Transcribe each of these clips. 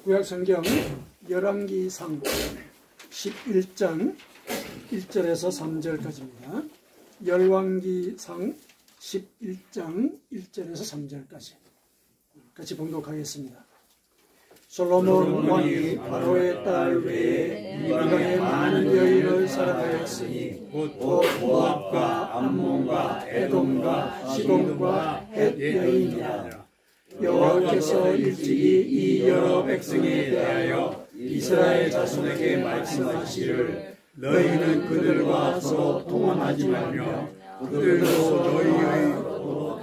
구약성경 열왕기상 11장 1절에서 3절까지입니다. 열왕기상 11장 1절에서 3절까지 같이 봉독하겠습니다. 솔로몬 왕이 바로의 딸 외에 이방의 많은 여인을 사랑하였으니 곧 모압과 암몬과 에돔과 시돈과 헷 여인이라. 여호와께서 일찍이 이 여러 백성에 대하여 이스라엘 자손에게 말씀하시를 너희는 그들과 서로 통혼하지 말며 그들도 너희의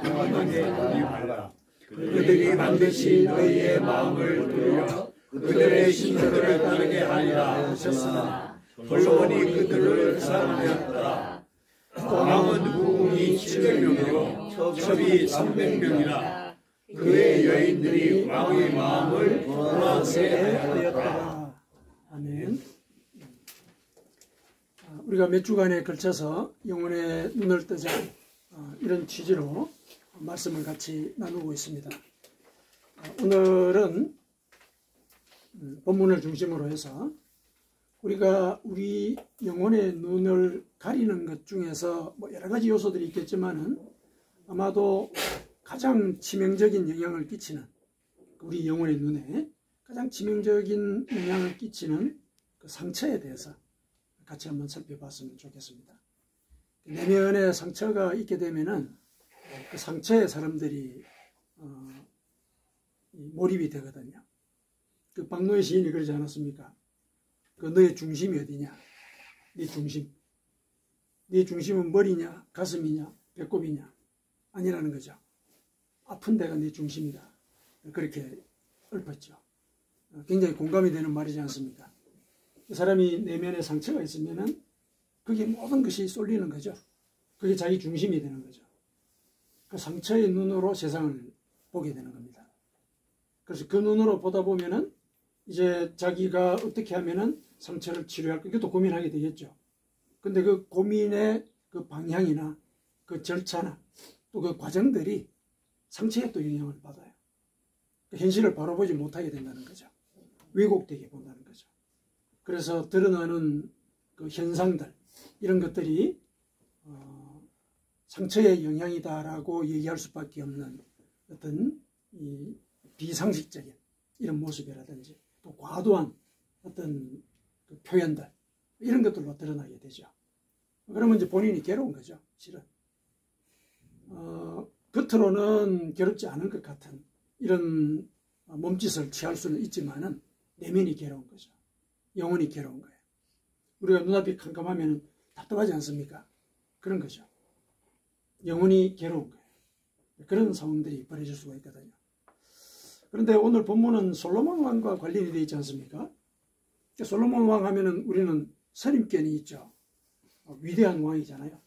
강하게 하지 말라. 그들이 반드시 너희의 마음을 돌려 그들의 신들을 따르게 하리라 하셨으나 솔로몬이 그들을 사랑하였더라. 왕은 후궁이 700명이요 첩이 300명이라. 그의 여인들이 왕의 마음을 돌아서게 하였더라. 아멘. 우리가 몇 주간에 걸쳐서 영혼의 눈을 뜨자 이런 취지로 말씀을 같이 나누고 있습니다. 오늘은 본문을 중심으로 해서 우리가 우리 영혼의 눈을 가리는 것 중에서 뭐 여러 가지 요소들이 있겠지만은 아마도 가장 치명적인 영향을 끼치는 우리 영혼의 눈에 가장 치명적인 영향을 끼치는 그 상처에 대해서 같이 한번 살펴봤으면 좋겠습니다. 내면에 상처가 있게 되면은 그 상처에 사람들이 몰입이 되거든요. 그 박노해 시인이 그러지 않았습니까? 그 너의 중심이 어디냐? 네 중심. 네 중심은 머리냐, 가슴이냐, 배꼽이냐? 아니라는 거죠. 아픈 데가 네 중심이다. 그렇게 읊었죠. 굉장히 공감이 되는 말이지 않습니까? 그 사람이 내면에 상처가 있으면은 그게 모든 것이 쏠리는 거죠. 그게 자기 중심이 되는 거죠. 그 상처의 눈으로 세상을 보게 되는 겁니다. 그래서 그 눈으로 보다 보면은 이제 자기가 어떻게 하면은 상처를 치료할까 이것도 고민하게 되겠죠. 근데 그 고민의 그 방향이나 그 절차나 또 그 과정들이 상처에 또 영향을 받아요. 현실을 바로 보지 못하게 된다는 거죠. 왜곡되게 본다는 거죠. 그래서 드러나는 그 현상들 이런 것들이 상처의 영향이다라고 얘기할 수밖에 없는 어떤 이 비상식적인 이런 모습이라든지 또 과도한 어떤 그 표현들 이런 것들로 드러나게 되죠. 그러면 이제 본인이 괴로운 거죠. 실은 겉으로는 괴롭지 않은 것 같은 이런 몸짓을 취할 수는 있지만은 내면이 괴로운 거죠. 영혼이 괴로운 거예요. 우리가 눈앞이 캄캄하면 답답하지 않습니까? 그런 거죠. 영혼이 괴로운 거예요. 그런 상황들이 벌어질 수가 있거든요. 그런데 오늘 본문은 솔로몬 왕과 관련이 되어 있지 않습니까? 솔로몬 왕 하면은 우리는 선입견이 있죠. 위대한 왕이잖아요.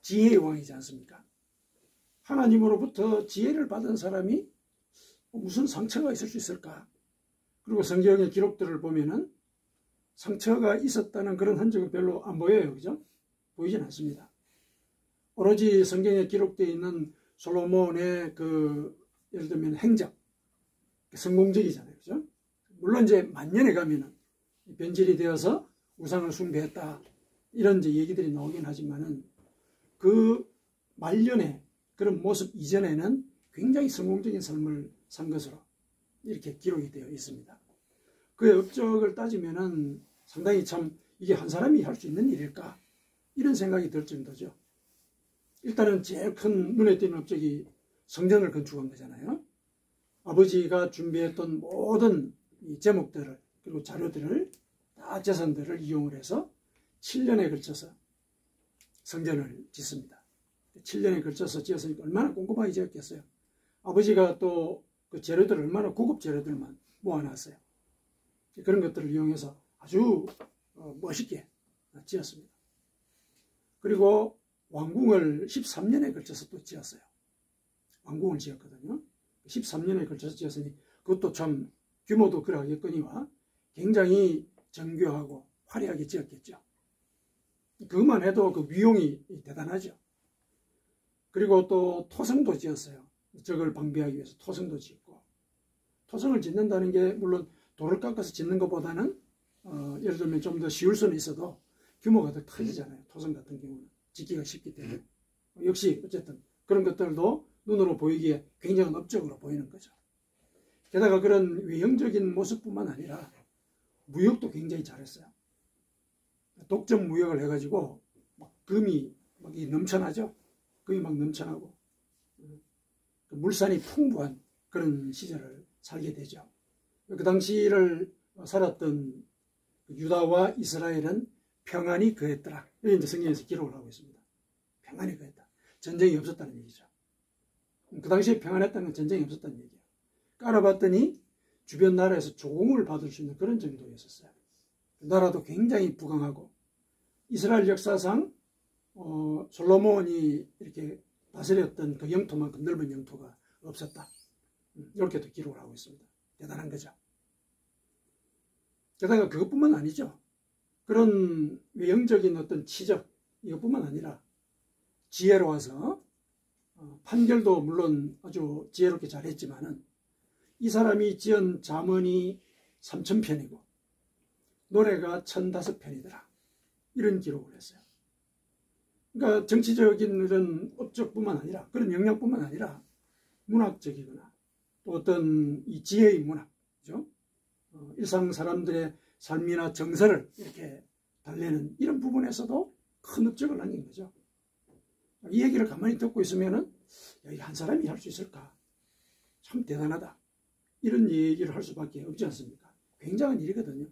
지혜의 왕이지 않습니까? 하나님으로부터 지혜를 받은 사람이 무슨 상처가 있을 수 있을까? 그리고 성경의 기록들을 보면은 상처가 있었다는 그런 흔적은 별로 안 보여요. 그죠? 보이진 않습니다. 오로지 성경에 기록되어 있는 솔로몬의 그 예를 들면 행적, 성공적이잖아요. 그죠? 물론 이제 만년에 가면은 변질이 되어서 우상을 숭배했다. 이런 이제 얘기들이 나오긴 하지만은 그 말년에 그런 모습 이전에는 굉장히 성공적인 삶을 산 것으로 이렇게 기록이 되어 있습니다. 그의 업적을 따지면은 상당히 참 이게 한 사람이 할 수 있는 일일까? 이런 생각이 들 정도죠. 일단은 제일 큰 눈에 띄는 업적이 성전을 건축한 거잖아요. 아버지가 준비했던 모든 이 제목들을 그리고 자료들을 다 재산들을 이용을 해서 7년에 걸쳐서 성전을 짓습니다. 7년에 걸쳐서 지었으니까 얼마나 꼼꼼하게 지었겠어요. 아버지가 또 그 재료들을 얼마나 고급 재료들만 모아놨어요. 그런 것들을 이용해서 아주 멋있게 지었습니다. 그리고 왕궁을 13년에 걸쳐서 또 지었어요. 왕궁을 지었거든요. 13년에 걸쳐서 지었으니 그것도 참 규모도 그러하겠거니와 굉장히 정교하고 화려하게 지었겠죠. 그것만 해도 그 위용이 대단하죠. 그리고 또 토성도 지었어요. 적을 방비하기 위해서 토성도 짓고, 토성을 짓는다는 게 물론 돌을 깎아서 짓는 것보다는 예를 들면 좀 더 쉬울 수는 있어도 규모가 더 커지잖아요. 토성 같은 경우는 짓기가 쉽기 때문에. 역시 어쨌든 그런 것들도 눈으로 보이기에 굉장한 업적으로 보이는 거죠. 게다가 그런 외형적인 모습뿐만 아니라 무역도 굉장히 잘했어요. 독점 무역을 해가지고 막 금이 막 넘쳐나죠. 금이 막 넘쳐나고 물산이 풍부한 그런 시절을 살게 되죠. 그 당시를 살았던 유다와 이스라엘은 평안이 거했더라. 이렇게 이제 성경에서 기록을 하고 있습니다. 평안이 거했다. 전쟁이 없었다는 얘기죠. 그 당시에 평안했다는 건 전쟁이 없었다는 얘기예요. 깔아봤더니 주변 나라에서 조공을 받을 수 있는 그런 정도였었어요. 나라도 굉장히 부강하고 이스라엘 역사상 솔로몬이 이렇게 다스렸던 그 영토만큼 넓은 영토가 없었다. 이렇게도 기록을 하고 있습니다. 대단한 거죠. 게다가 그것뿐만 아니죠. 그런 외형적인 어떤 치적 이것뿐만 아니라 지혜로워서 판결도 물론 아주 지혜롭게 잘했지만은 이 사람이 지은 잠언이 3000편이고 노래가 1005편이더라. 이런 기록을 했어요. 그러니까 정치적인 이런 업적뿐만 아니라 그런 영역뿐만 아니라 문학적이거나 또 어떤 이 지혜의 문학, 그죠? 일상 사람들의 삶이나 정서를 이렇게 달래는 이런 부분에서도 큰 업적을 남긴 거죠. 이 얘기를 가만히 듣고 있으면은 야, 한 사람이 할 수 있을까? 참 대단하다. 이런 얘기를 할 수밖에 없지 않습니까? 굉장한 일이거든요.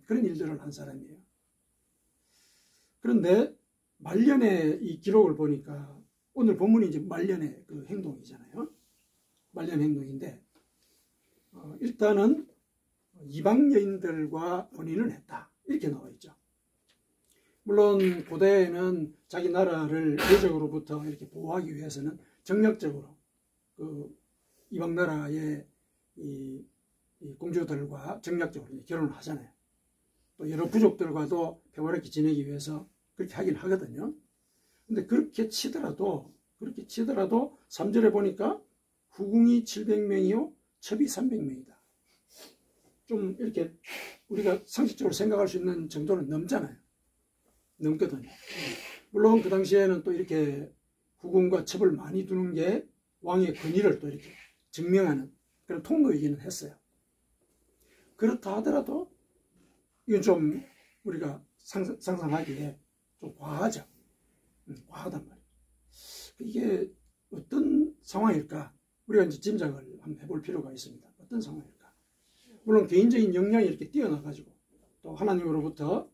그런 일들을 한 사람이에요. 그런데 말년의 이 기록을 보니까 오늘 본문이 이제 말년의 그 행동이잖아요. 말년 행동인데 일단은 이방 여인들과 혼인을 했다. 이렇게 나와 있죠. 물론 고대에는 자기 나라를 외적으로부터 이렇게 보호하기 위해서는 정략적으로 그 이방 나라의 이 공주들과 정략적으로 결혼을 하잖아요. 또 여러 부족들과도 평화롭게 지내기 위해서 그렇게 하긴 하거든요. 근데 그렇게 치더라도 3절에 보니까 후궁이 700명이요 첩이 300명이다. 좀 이렇게 우리가 상식적으로 생각할 수 있는 정도는 넘잖아요. 넘거든요. 물론 그 당시에는 또 이렇게 후궁과 첩을 많이 두는 게 왕의 권위를 또 이렇게 증명하는 그런 통로이기는 했어요. 그렇다 하더라도 이건 좀 우리가 상상하기에 좀 과하죠. 과하단 말이에요. 이게 어떤 상황일까? 우리가 이제 짐작을 한번 해볼 필요가 있습니다. 어떤 상황일까? 물론 개인적인 역량이 이렇게 뛰어나가지고 또 하나님으로부터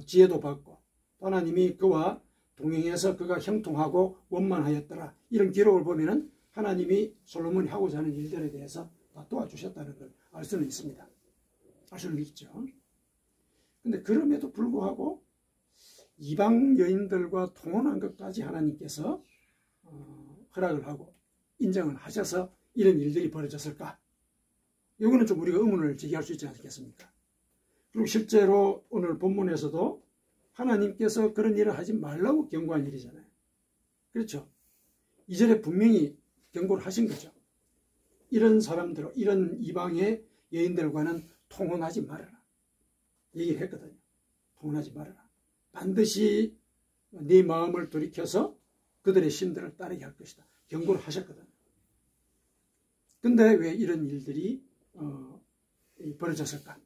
지혜도 받고 또 하나님이 그와 동행해서 그가 형통하고 원만하였더라. 이런 기록을 보면은 하나님이 솔로몬이 하고자 하는 일들에 대해서 다 도와주셨다는 걸 알 수는 있습니다. 알 수는 있죠. 근데 그럼에도 불구하고 이방 여인들과 통혼한 것까지 하나님께서 허락을 하고 인정을 하셔서 이런 일들이 벌어졌을까? 이거는 좀 우리가 의문을 제기할 수 있지 않겠습니까? 그리고 실제로 오늘 본문에서도 하나님께서 그런 일을 하지 말라고 경고한 일이잖아요. 그렇죠? 2절에 분명히 경고를 하신 거죠. 이런 사람들, 이런 이방의 여인들과는 통혼하지 말아라. 얘기를 했거든요. 통혼하지 말아라. 반드시 네 마음을 돌이켜서 그들의 신들을 따르게 할 것이다. 경고를 하셨거든요. 근데 왜 이런 일들이 벌어졌을까?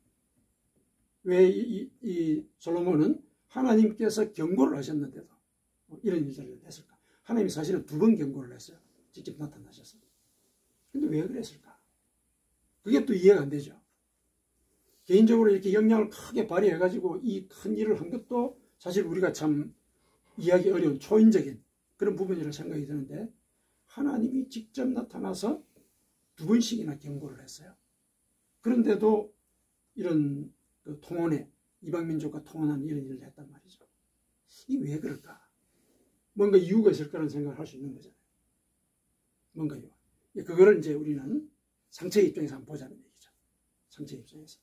왜 이 솔로몬은 하나님께서 경고를 하셨는데도 이런 일들을 했을까? 하나님이 사실은 2번 경고를 했어요. 직접 나타나셔서. 근데 왜 그랬을까? 그게 또 이해가 안 되죠. 개인적으로 이렇게 역량을 크게 발휘해가지고 이 큰 일을 한 것도 사실 우리가 참 이해하기 어려운 초인적인 그런 부분이라고 생각이 드는데 하나님이 직접 나타나서 2번씩이나 경고를 했어요. 그런데도 이런 그 통혼에 이방민족과 통혼한 이런 일을 했단 말이죠. 이게 왜 그럴까? 뭔가 이유가 있을 거라는 생각을 할 수 있는 거잖아요. 뭔가 이유. 그거를 이제 우리는 상처의 입장에서 한번 보자는 얘기죠. 상처의 입장에서.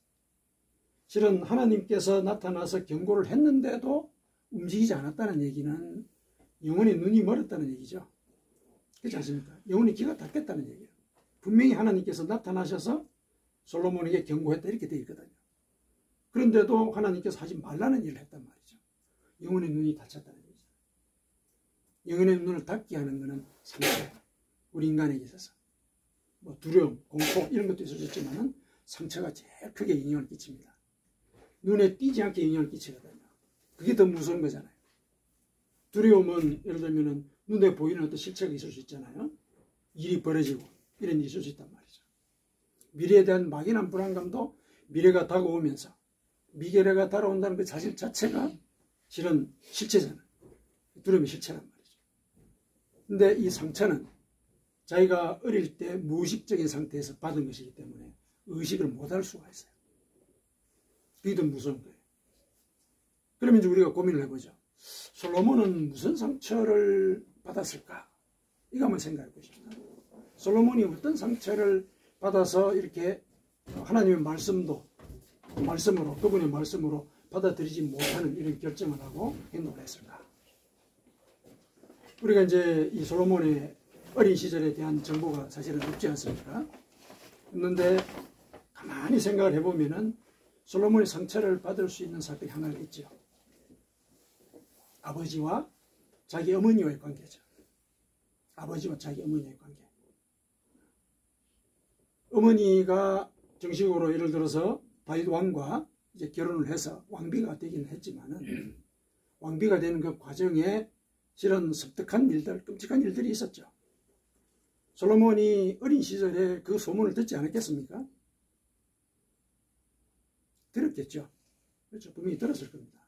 실은 하나님께서 나타나서 경고를 했는데도 움직이지 않았다는 얘기는 영혼의 눈이 멀었다는 얘기죠. 그렇지 않습니까? 영혼의 귀가 닫혔다는 얘기예요. 분명히 하나님께서 나타나셔서 솔로몬에게 경고했다 이렇게 되어 있거든요. 그런데도 하나님께서 하지 말라는 일을 했단 말이죠. 영혼의 눈이 닫혔다는 얘기죠. 영혼의 눈을 닫게 하는 것은 상처예요. 우리 인간에게 있어서 뭐 두려움, 공포 이런 것도 있어졌지만은 상처가 제일 크게 영향을 끼칩니다. 눈에 띄지 않게 영향을 끼치거든요. 그게 더 무서운 거잖아요. 두려움은 예를 들면은 눈에 보이는 어떤 실체가 있을 수 있잖아요. 일이 벌어지고 이런 일이 있을 수 있단 말이죠. 미래에 대한 막연한 불안감도 미래가 다가오면서 미래가 다가온다는 그 사실 자체가 실은 실체잖아요. 두려움의 실체란 말이죠. 근데 이 상처는 자기가 어릴 때 무의식적인 상태에서 받은 것이기 때문에 의식을 못할 수가 있어요. 그게 더 무서운 거예요. 그러면 이제 우리가 고민을 해보죠. 솔로몬은 무슨 상처를 받았을까? 이거 한번 생각해 보십시다. 솔로몬이 어떤 상처를 받아서 이렇게 하나님의 말씀으로 그분의 말씀으로 받아들이지 못하는 이런 결정을 하고 행동을 했을까? 우리가 이제 이 솔로몬의 어린 시절에 대한 정보가 사실은 없지 않습니까? 없는데 가만히 생각을 해보면은 솔로몬이 상처를 받을 수 있는 사건이 하나 있죠. 아버지와 자기 어머니와의 관계죠. 아버지와 자기 어머니의 관계. 어머니가 정식으로 예를 들어서 다윗 왕과 이제 결혼을 해서 왕비가 되기는 했지만은 왕비가 되는 그 과정에 실은 섬뜩한 일들, 끔찍한 일들이 있었죠. 솔로몬이 어린 시절에 그 소문을 듣지 않았겠습니까? 들었겠죠. 그렇죠. 분명히 들었을 겁니다.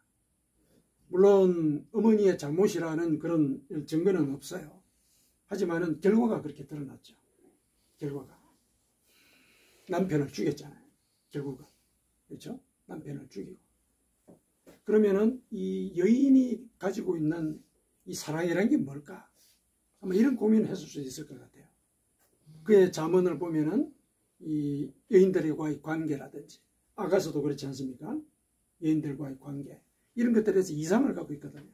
물론 어머니의 잘못이라는 그런 증거는 없어요. 하지만은 결과가 그렇게 드러났죠. 결과가. 남편을 죽였잖아요. 결국은. 그렇죠? 남편을 죽이고. 그러면은 이 여인이 가지고 있는 이 사랑이라는 게 뭘까? 아마 이런 고민을 했을 수 있을 것 같아요. 그의 잠언을 보면은 이 여인들과의 관계라든지 아가서도 그렇지 않습니까? 여인들과의 관계 이런 것들에 대해서 이상을 갖고 있거든요.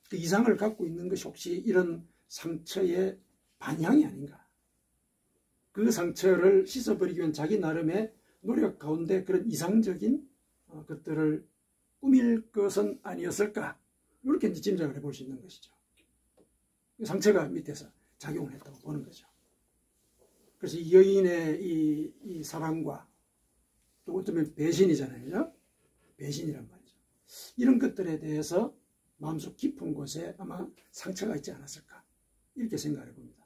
그 이상을 갖고 있는 것이 혹시 이런 상처의 반향이 아닌가? 그 상처를 씻어버리기 위한 자기 나름의 노력 가운데 그런 이상적인 것들을 꾸밀 것은 아니었을까? 이렇게 이제 짐작을 해볼 수 있는 것이죠. 상처가 밑에서 작용을 했다고 보는 거죠. 그래서 이 여인의 이 사랑과 또 어쩌면 배신이잖아요. 그죠? 배신이란 말이죠. 이런 것들에 대해서 마음속 깊은 곳에 아마 상처가 있지 않았을까? 이렇게 생각을 해봅니다.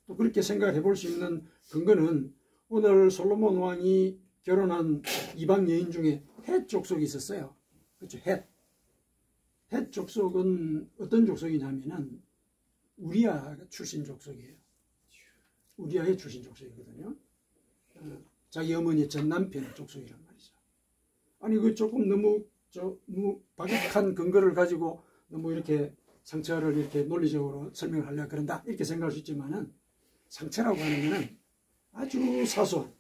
또 그렇게 생각을 해볼 수 있는 근거는 오늘 솔로몬 왕이 결혼한 이방 여인 중에 헷 족속이 있었어요. 그렇죠? 헷 족속은 어떤 족속이냐면은 우리아 출신 족속이에요. 우리아의 출신 족속이거든요. 자기 어머니의 전 남편의 족속이란 말이죠. 아니 그 조금 너무 박약한 근거를 가지고 너무 이렇게 상처를 이렇게 논리적으로 설명을 하려고 그런다 이렇게 생각할 수 있지만은 상처라고 하는 것은 아주 사소한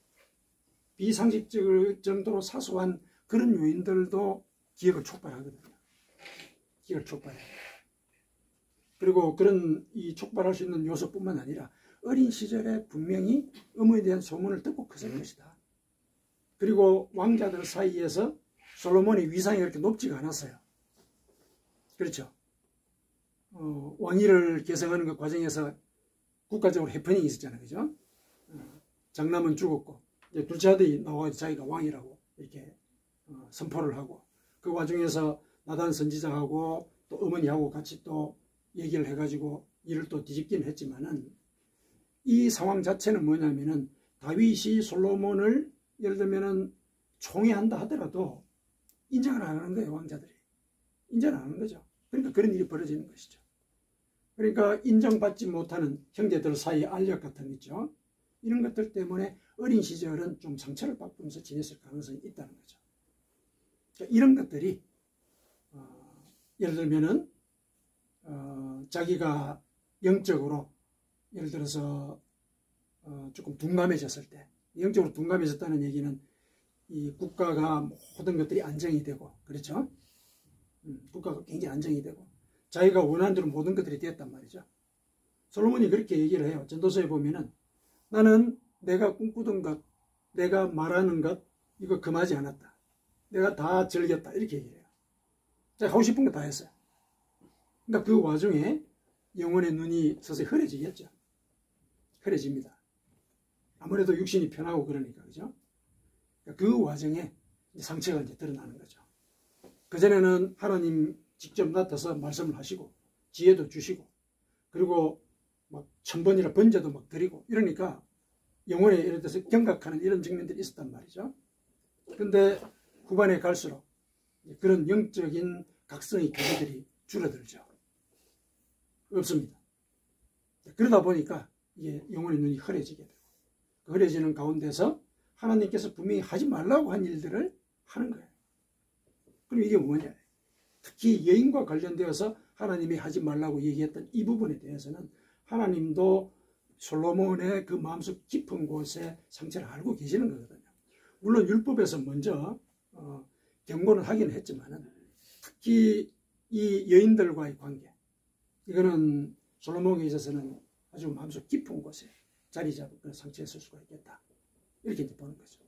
비상식적 정도로 사소한 그런 요인들도 기억을 촉발하거든요. 기억을 촉발해요. 그리고 그런 이 촉발할 수 있는 요소뿐만 아니라 어린 시절에 분명히 어머니에 대한 소문을 듣고 컸을 것이다. 그리고 왕자들 사이에서 솔로몬의 위상이 그렇게 높지가 않았어요. 그렇죠. 왕위를 계승하는 그 과정에서 국가적으로 해프닝이 있었잖아요. 그죠? 장남은 죽었고 이제 둘째 아들이 나와서 자기가 왕이라고 이렇게 선포를 하고 그 와중에서 나단 선지자하고 또 어머니하고 같이 또 얘기를 해가지고 일을 또 뒤집기는 했지만은 이 상황 자체는 뭐냐면은 다윗이 솔로몬을 예를 들면은 총애한다 하더라도 인정을 안 하는 거예요. 왕자들이 인정을 안 하는 거죠. 그러니까 그런 일이 벌어지는 것이죠. 그러니까 인정받지 못하는 형제들 사이의 알력 같은 거 있죠. 이런 것들 때문에 어린 시절은 좀 상처를 받으면서 지냈을 가능성이 있다는 거죠. 그러니까 이런 것들이 예를 들면은 자기가 영적으로 예를 들어서 조금 둔감해졌을 때, 영적으로 둔감해졌다는 얘기는 이 국가가 모든 것들이 안정이 되고, 그렇죠? 국가가 굉장히 안정이 되고 자기가 원하는 대로 모든 것들이 되었단 말이죠. 솔로몬이 그렇게 얘기를 해요. 전도서에 보면은 나는 내가 꿈꾸던 것, 내가 말하는 것, 이거 금하지 않았다. 내가 다 즐겼다. 이렇게 얘기해요. 제가 하고 싶은 거 다 했어요. 그러니까 그 와중에 영혼의 눈이 서서히 흐려지겠죠. 흐려집니다. 아무래도 육신이 편하고 그러니까, 그죠? 그 와중에 상처가 이제 드러나는 거죠. 그전에는 하나님 직접 나타나서 말씀을 하시고, 지혜도 주시고, 그리고 막 1000번이나 번제도 막 드리고, 이러니까 영혼에 예를 들어서 경각하는 이런 측면들이 있었단 말이죠. 근데 후반에 갈수록 그런 영적인 각성의 교회들이 줄어들죠. 없습니다. 그러다 보니까 이게 영혼의 눈이 흐려지게 되고, 그 흐려지는 가운데서 하나님께서 분명히 하지 말라고 한 일들을 하는 거예요. 그럼 이게 뭐냐? 특히 여인과 관련되어서 하나님이 하지 말라고 얘기했던 이 부분에 대해서는 하나님도 솔로몬의 그 마음속 깊은 곳에 상처를 알고 계시는 거거든요. 물론 율법에서 먼저 경고는 하긴 했지만은, 특히 이 여인들과의 관계, 이거는 솔로몬에 있어서는 아주 마음속 깊은 곳에 자리 잡은 그런 상처였을 수가 있겠다. 이렇게 이제 보는 거죠.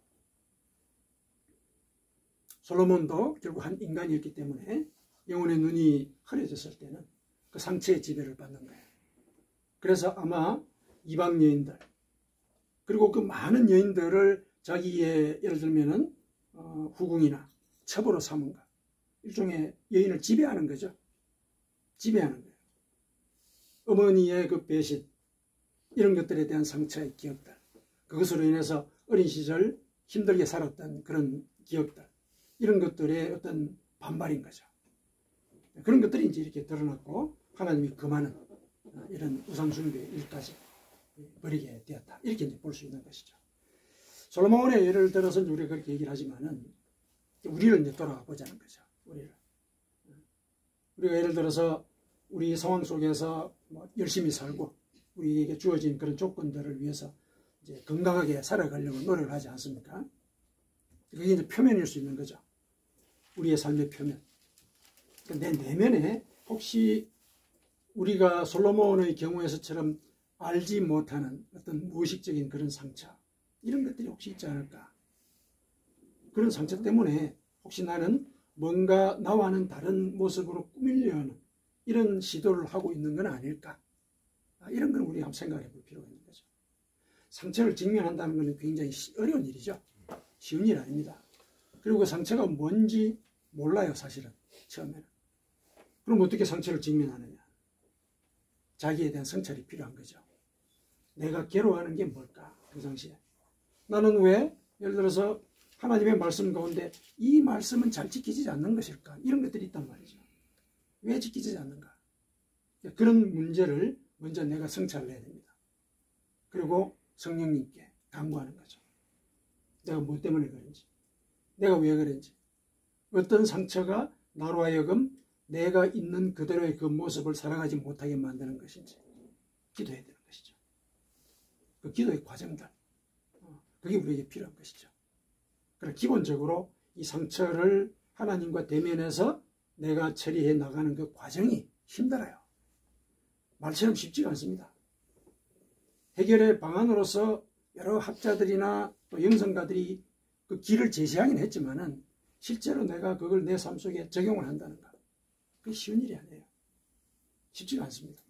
솔로몬도 결국 한 인간이었기 때문에 영혼의 눈이 흐려졌을 때는 그 상처의 지배를 받는 거예요. 그래서 아마 이방 여인들, 그리고 그 많은 여인들을 자기의 예를 들면은 후궁이나 첩으로 삼은 것, 일종의 여인을 지배하는 거죠. 지배하는 거예요. 어머니의 그 배신, 이런 것들에 대한 상처의 기억들, 그것으로 인해서 어린 시절 힘들게 살았던 그런 기억들, 이런 것들의 어떤 반발인 거죠. 그런 것들이 이제 이렇게 드러났고, 하나님이 금하는 이런 우상숭배의 일까지 벌이게 되었다. 이렇게 이제 볼 수 있는 것이죠. 솔로몬의 예를 들어서 우리가 그렇게 얘기를 하지만은, 우리를 이제 돌아가 보자는 거죠. 우리가 예를 들어서 우리 상황 속에서 뭐 열심히 살고, 우리에게 주어진 그런 조건들을 위해서 이제 건강하게 살아가려고 노력을 하지 않습니까? 그게 이제 표면일 수 있는 거죠. 우리의 삶의 표면. 내 내면에 혹시 우리가 솔로몬의 경우에서처럼 알지 못하는 어떤 무의식적인 그런 상처, 이런 것들이 혹시 있지 않을까? 그런 상처 때문에 혹시 나는 뭔가 나와는 다른 모습으로 꾸미려 하는 이런 시도를 하고 있는 건 아닐까? 이런 걸 우리가 한번 생각해 볼 필요가 있는 거죠. 상처를 직면한다는 것은 굉장히 어려운 일이죠. 쉬운 일 아닙니다. 그리고 그 상처가 뭔지 몰라요, 사실은. 처음에는. 그럼 어떻게 상처를 직면하느냐? 자기에 대한 성찰이 필요한 거죠. 내가 괴로워하는 게 뭘까? 평상시에. 나는 왜, 예를 들어서 하나님의 말씀 가운데 이 말씀은 잘 지키지 않는 것일까? 이런 것들이 있단 말이죠. 왜 지키지 않는가? 그런 문제를 먼저 내가 성찰을 해야 됩니다. 그리고 성령님께 간구하는 거죠. 내가 뭐 때문에 그런지, 내가 왜 그런지, 어떤 상처가 나로 하여금 내가 있는 그대로의 그 모습을 살아가지 못하게 만드는 것인지 기도해야 되는 것이죠. 그 기도의 과정들, 그게 우리에게 필요한 것이죠. 그러나 기본적으로 이 상처를 하나님과 대면해서 내가 처리해 나가는 그 과정이 힘들어요. 말처럼 쉽지가 않습니다. 해결의 방안으로서 여러 학자들이나 또 영성가들이 그 길을 제시하긴 했지만은, 실제로 내가 그걸 내 삶 속에 적용을 한다는 것, 그게 쉬운 일이 아니에요. 쉽지가 않습니다.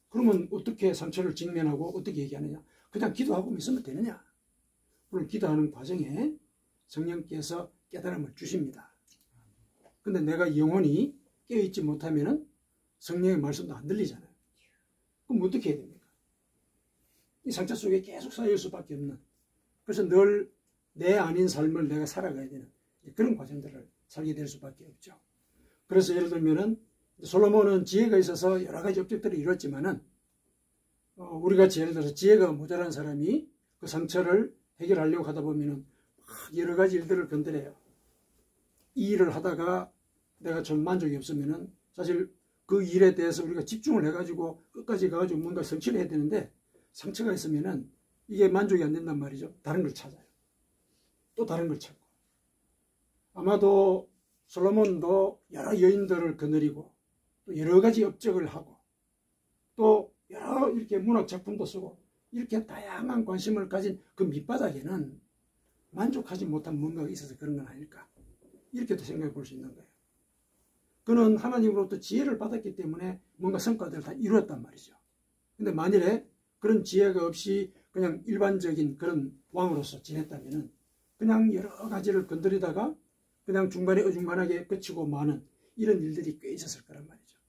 그러면 어떻게 상처를 직면하고 어떻게 얘기하느냐? 그냥 기도하고 있으면 되느냐? 물론 기도하는 과정에 성령께서 깨달음을 주십니다. 근데 내가 영혼이 깨어있지 못하면은 성령의 말씀도 안 들리잖아요. 그럼 어떻게 해야 됩니까? 이 상처 속에 계속 쌓일 수밖에 없는, 그래서 늘 내 아닌 삶을 내가 살아가야 되는 그런 과정들을 살게 될 수밖에 없죠. 그래서 예를 들면은 솔로몬은 지혜가 있어서 여러 가지 업적들을 이뤘지만은, 우리가 예를 들어서 지혜가 모자란 사람이 그 상처를 해결하려고 하다 보면은 여러 가지 일들을 건드려요. 이 일을 하다가 내가 좀 만족이 없으면은 사실 그 일에 대해서 우리가 집중을 해가지고 끝까지 가가지고 뭔가 성취를 해야 되는데, 상처가 있으면은 이게 만족이 안 된단 말이죠. 다른 걸 찾아요. 또 다른 걸 찾고. 아마도 솔로몬도 여러 여인들을 거느리고 또 여러 가지 업적을 하고 또 여러 이렇게 문학 작품도 쓰고 이렇게 다양한 관심을 가진 그 밑바닥에는 만족하지 못한 뭔가가 있어서 그런 건 아닐까, 이렇게도 생각해 볼 수 있는 거예요. 그는 하나님으로부터 지혜를 받았기 때문에 뭔가 성과들을 다 이루었단 말이죠. 근데 만일에 그런 지혜가 없이 그냥 일반적인 그런 왕으로서 지냈다면 그냥 여러 가지를 건드리다가 그냥 중간에 어중간하게 그치고 마는 이런 일들이 꽤 있었을 거란 말이죠.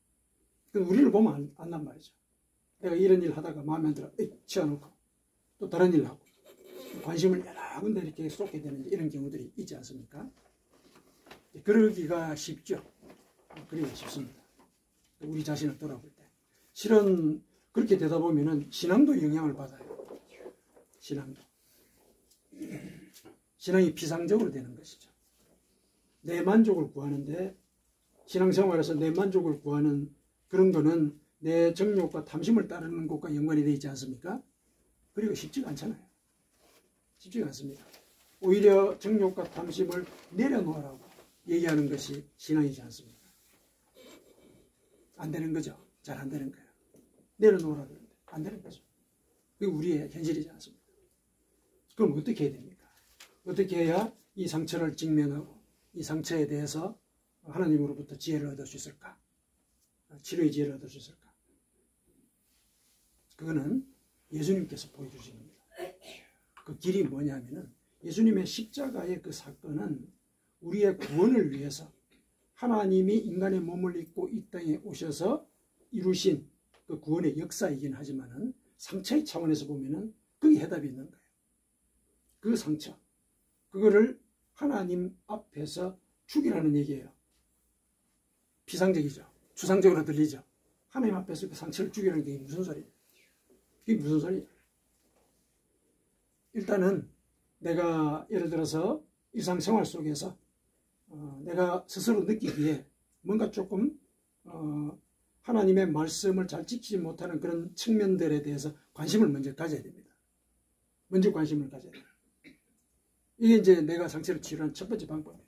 우리를 보면 안단 말이죠. 내가 이런 일 하다가 마음에 안 들어 치워놓고 또 다른 일 하고 관심을 여러 군데 이렇게 쏟게 되는 이런 경우들이 있지 않습니까? 그러기가 쉽죠. 그러기가 쉽습니다. 우리 자신을 돌아볼 때. 실은 그렇게 되다 보면은 신앙도 영향을 받아요. 신앙도. 신앙이 비상적으로 되는 것이죠. 내 만족을 구하는데, 신앙생활에서 내 만족을 구하는 그런 거는 내 정욕과 탐심을 따르는 것과 연관이 되어 있지 않습니까? 그리고 쉽지가 않잖아요. 쉽지가 않습니다. 오히려 정욕과 탐심을 내려놓으라고 얘기하는 것이 신앙이지 않습니까? 안 되는 거죠. 잘 안 되는 거예요. 내려놓으라 그러는데 안 되는 거죠. 그게 우리의 현실이지 않습니까? 그럼 어떻게 해야 됩니까? 어떻게 해야 이 상처를 직면하고 이 상처에 대해서 하나님으로부터 지혜를 얻을 수 있을까? 치료의 지혜를 얻을 수 있을까? 그거는 예수님께서 보여주신 겁니다. 그 길이 뭐냐면은 예수님의 십자가의 그 사건은 우리의 구원을 위해서 하나님이 인간의 몸을 입고 이 땅에 오셔서 이루신 그 구원의 역사이긴 하지만은 상처의 차원에서 보면은 그게 해답이 있는 거예요. 그 상처, 그거를 하나님 앞에서 죽이라는 얘기예요. 비상적이죠. 추상적으로 들리죠. 하나님 앞에서 그 상처를 죽이라는 게 무슨 소리예요? 그게 무슨 소리예요? 일단은 내가 예를 들어서 일상생활 속에서 내가 스스로 느끼기에 뭔가 조금 하나님의 말씀을 잘 지키지 못하는 그런 측면들에 대해서 관심을 먼저 가져야 됩니다. 먼저 관심을 가져야 돼요. 이게 이제 내가 상처를 치료하는 첫 번째 방법이에요.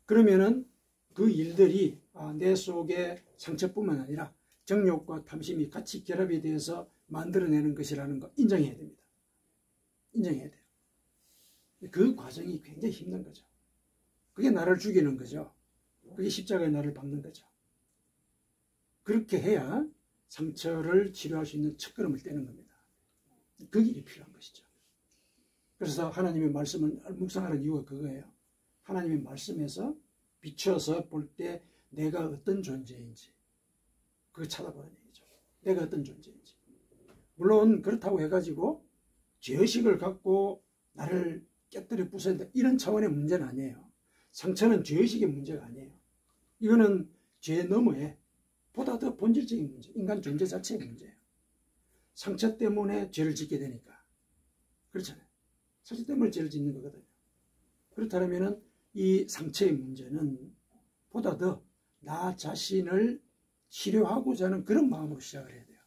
그러면은 그 일들이 내 속에 상처뿐만 아니라 정욕과 탐심이 같이 결합이 되어서 만들어내는 것이라는 거 인정해야 됩니다. 인정해야 돼요. 그 과정이 굉장히 힘든 거죠. 그게 나를 죽이는 거죠. 그게 십자가에 나를 박는 거죠. 그렇게 해야 상처를 치료할 수 있는 첫걸음을 떼는 겁니다. 그 길이 필요한 것이죠. 그래서 하나님의 말씀을 묵상하는 이유가 그거예요. 하나님의 말씀에서 비춰서 볼 때 내가 어떤 존재인지 그거 찾아보는 얘기죠. 내가 어떤 존재인지. 물론 그렇다고 해가지고 죄의식을 갖고 나를 깨뜨려 부숴야 이런 차원의 문제는 아니에요. 상처는 죄의식의 문제가 아니에요. 이거는 죄 너머에 보다 더 본질적인 문제, 인간 존재 자체의 문제예요. 상처 때문에 죄를 짓게 되니까. 그렇잖아요. 상처 때문에 죄를 짓는 거거든요. 그렇다면 이 상처의 문제는 보다 더 나 자신을 치료하고자 하는 그런 마음으로 시작을 해야 돼요.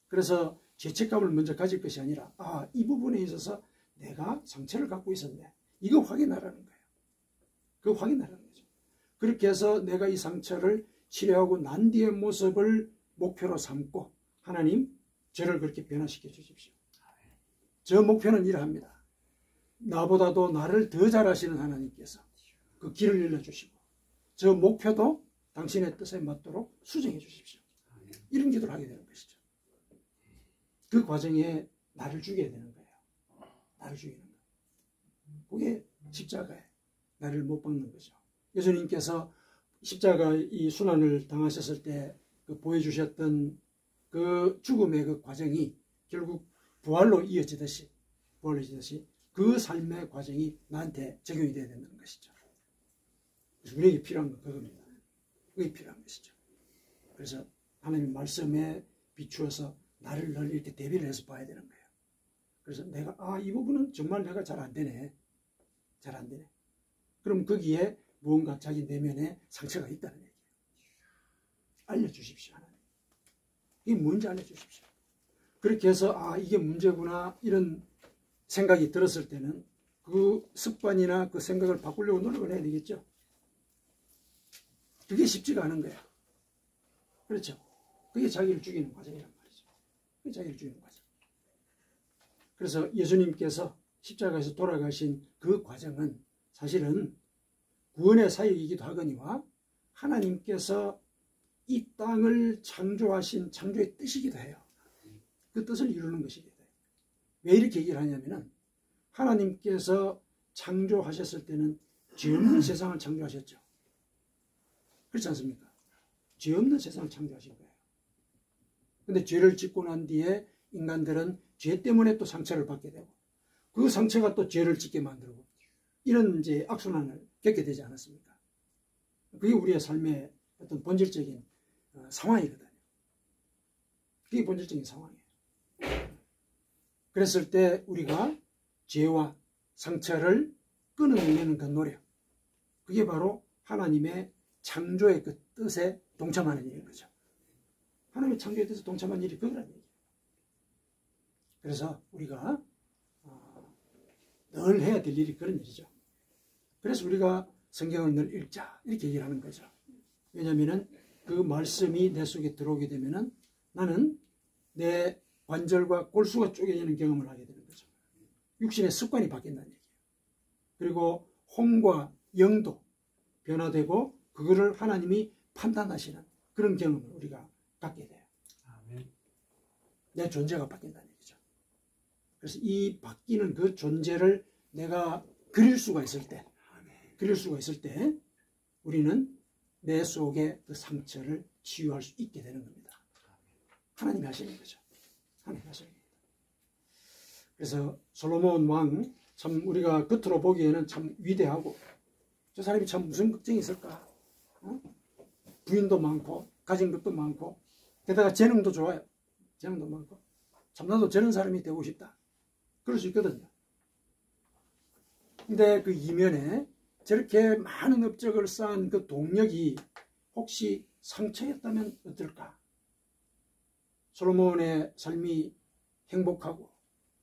그래서 죄책감을 먼저 가질 것이 아니라 이 부분에 있어서 내가 상처를 갖고 있었네. 이거 확인하라는 거예요. 그거 확인하라는 거죠. 그렇게 해서 내가 이 상처를 치료하고 난 뒤의 모습을 목표로 삼고 하나님 저를 그렇게 변화시켜 주십시오. 저 목표는 이러합니다. 나보다도 나를 더 잘 아시는 하나님께서 그 길을 열려주시고 저 목표도 당신의 뜻에 맞도록 수정해 주십시오. 이런 기도를 하게 되는 것이죠. 그 과정에 나를 죽여야 되는 거예요. 나를 죽이는 거예요. 그게 십자가에 나를 못 박는 거죠. 예수님께서 십자가 이 순환을 당하셨을 때 그 보여주셨던 그 죽음의 그 과정이 결국 부활로 이어지듯이 그 삶의 과정이 나한테 적용이 되어야 된다는 것이죠. 그래서 우리에게 필요한 건 그겁니다. 그게 필요한 것이죠. 그래서 하나님 말씀에 비추어서 나를 늘 이렇게 대비를 해서 봐야 되는 거예요. 그래서 내가 이 부분은 정말 내가 잘 안 되네. 잘 안 되네. 그럼 거기에 무언가 자기 내면에 상처가 있다는 얘기예요. 알려주십시오. 하나님. 이게 뭔지 알려주십시오. 그렇게 해서 이게 문제구나 이런 생각이 들었을 때는 그 습관이나 그 생각을 바꾸려고 노력을 해야 되겠죠. 그게 쉽지가 않은 거예요. 그렇죠. 그게 자기를 죽이는 과정이란 말이죠. 그 자기를 죽이는 거죠. 그래서 예수님께서 십자가에서 돌아가신 그 과정은 사실은 구원의 사역이기도 하거니와 하나님께서 이 땅을 창조하신 창조의 뜻이기도 해요. 그 뜻을 이루는 것이기도 해요. 왜 이렇게 얘기를 하냐면은 하나님께서 창조하셨을 때는 죄 없는 세상을 창조하셨죠. 그렇지 않습니까? 죄 없는 세상을 창조하신 거예요. 근데 죄를 짓고 난 뒤에 인간들은 죄 때문에 또 상처를 받게 되고 그 상처가 또 죄를 짓게 만들고 이런 이제 악순환을 겪게 되지 않았습니까? 그게 우리의 삶의 어떤 본질적인 상황이거든요. 그게 본질적인 상황이에요. 그랬을 때 우리가 죄와 상처를 끊어내는 그 노력, 그게 바로 하나님의 창조의 그 뜻에 동참하는 일인 거죠. 하나님의 창조의 뜻에 동참하는 일이 그거란 얘기예요. 그래서 우리가 늘 해야 될 일이 그런 일이죠. 그래서 우리가 성경을 늘 읽자 이렇게 얘기를 하는 거죠. 왜냐하면 그 말씀이 내 속에 들어오게 되면은 나는 내 관절과 골수가 쪼개지는 경험을 하게 되는 거죠. 육신의 습관이 바뀐다는 얘기예요. 그리고 혼과 영도 변화되고 그거를 하나님이 판단하시는 그런 경험을 우리가 갖게 돼요. 아멘. 내 존재가 바뀐다는 얘기죠. 그래서 이 바뀌는 그 존재를 내가 그릴 수가 있을 때 우리는 내 속의 그 상처를 치유할 수 있게 되는 겁니다. 하나님이 하시는 거죠. 하나님이 하시는 겁니다. 그래서 솔로몬 왕, 참 우리가 겉으로 보기에는 참 위대하고 저 사람이 참 무슨 걱정이 있을까? 부인도 많고 가진 것도 많고 게다가 재능도 좋아요. 재능도 많고 참 나도 저런 사람이 되고 싶다. 그럴 수 있거든요. 근데 그 이면에 저렇게 많은 업적을 쌓은 그 동력이 혹시 상처였다면 어떨까? 솔로몬의 삶이 행복하고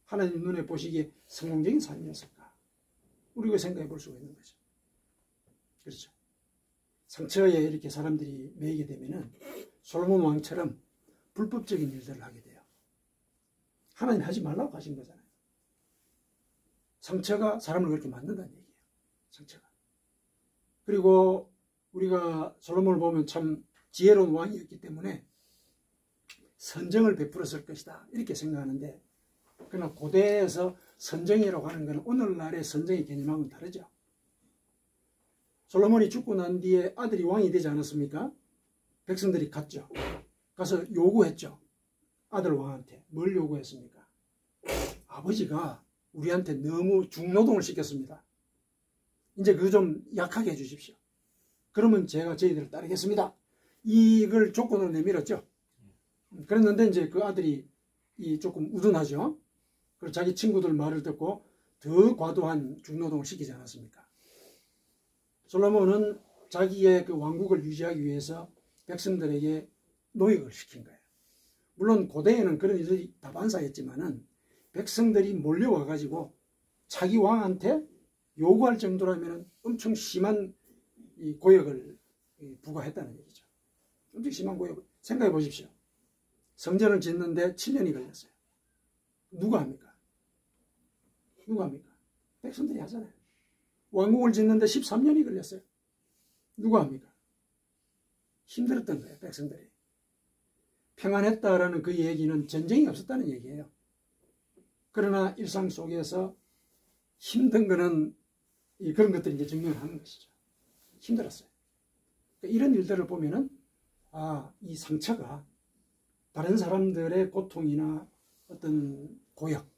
하나님 눈에 보시기에 성공적인 삶이었을까? 우리가 생각해 볼 수가 있는 거죠. 그렇죠. 상처에 이렇게 사람들이 매이게 되면은 솔로몬 왕처럼 불법적인 일들을 하게 돼요. 하나님 하지 말라고 하신 거잖아요. 상처가 사람을 그렇게 만든다는 얘기예요. 상처가. 그리고 우리가 솔로몬을 보면 참 지혜로운 왕이었기 때문에 선정을 베풀었을 것이다 이렇게 생각하는데, 그러나 고대에서 선정이라고 하는 것은 오늘날의 선정의 개념하고는 다르죠. 솔로몬이 죽고 난 뒤에 아들이 왕이 되지 않았습니까? 백성들이 갔죠. 가서 요구했죠. 아들 왕한테. 뭘 요구했습니까? 아버지가 우리한테 너무 중노동을 시켰습니다. 이제 그거 좀 약하게 해주십시오. 그러면 제가 저희들을 따르겠습니다. 이걸 조건으로 내밀었죠. 그랬는데 이제 그 아들이 조금 우둔하죠. 그리고 자기 친구들 말을 듣고 더 과도한 중노동을 시키지 않았습니까? 솔로몬은 자기의 그 왕국을 유지하기 위해서 백성들에게 노역을 시킨 거예요. 물론 고대에는 그런 일들이 다반사였지만은 백성들이 몰려와가지고 자기 왕한테 요구할 정도라면 엄청 심한 이 고역을 부과했다는 얘기죠. 엄청 심한 고역. 생각해 보십시오. 성전을 짓는데 7년이 걸렸어요. 누가 합니까? 누가 합니까? 백성들이 하잖아요. 왕국을 짓는데 13년이 걸렸어요. 누가 합니까? 힘들었던 거예요, 백성들이. 평안했다라는 그 얘기는 전쟁이 없었다는 얘기예요. 그러나 일상 속에서 힘든 거는 그런 것들이 이제 증명을 하는 것이죠. 힘들었어요. 그러니까 이런 일들을 보면은, 이 상처가 다른 사람들의 고통이나 어떤 고역,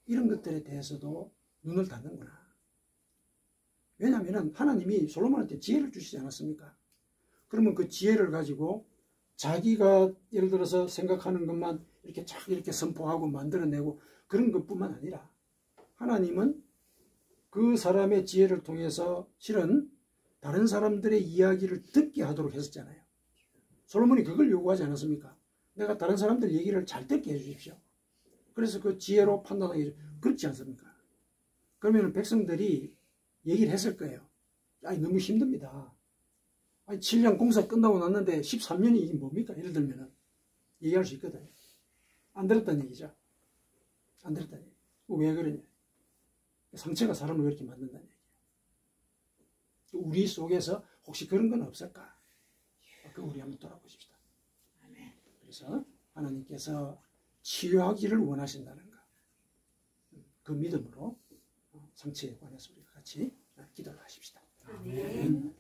이런 것들에 대해서도 눈을 닫는구나. 왜냐하면 하나님이 솔로몬한테 지혜를 주시지 않았습니까? 그러면 그 지혜를 가지고 자기가 예를 들어서 생각하는 것만 이렇게 쫙 이렇게 선포하고 만들어내고 그런 것뿐만 아니라 하나님은 그 사람의 지혜를 통해서 실은 다른 사람들의 이야기를 듣게 하도록 했었잖아요. 솔로몬이 그걸 요구하지 않았습니까? 내가 다른 사람들 얘기를 잘 듣게 해주십시오. 그래서 그 지혜로 판단하기 그렇지 않습니까? 그러면 백성들이 얘기를 했을 거예요. 너무 힘듭니다. 7년 공사 끝나고 났는데 13년이 이게 뭡니까? 예를 들면은 얘기할 수 있거든요. 안 들었다는 얘기죠. 안 들었다는 얘기. 왜 그러냐? 상처가 사람을 그렇게 만든다는 얘기예요. 우리 속에서 혹시 그런 건 없을까? 그 우리 한번 돌아보십시다. 그래서 하나님께서 치유하기를 원하신다는 것, 그 믿음으로 상처에 관해서 우리가 같이 기도를 하십시다. 아멘.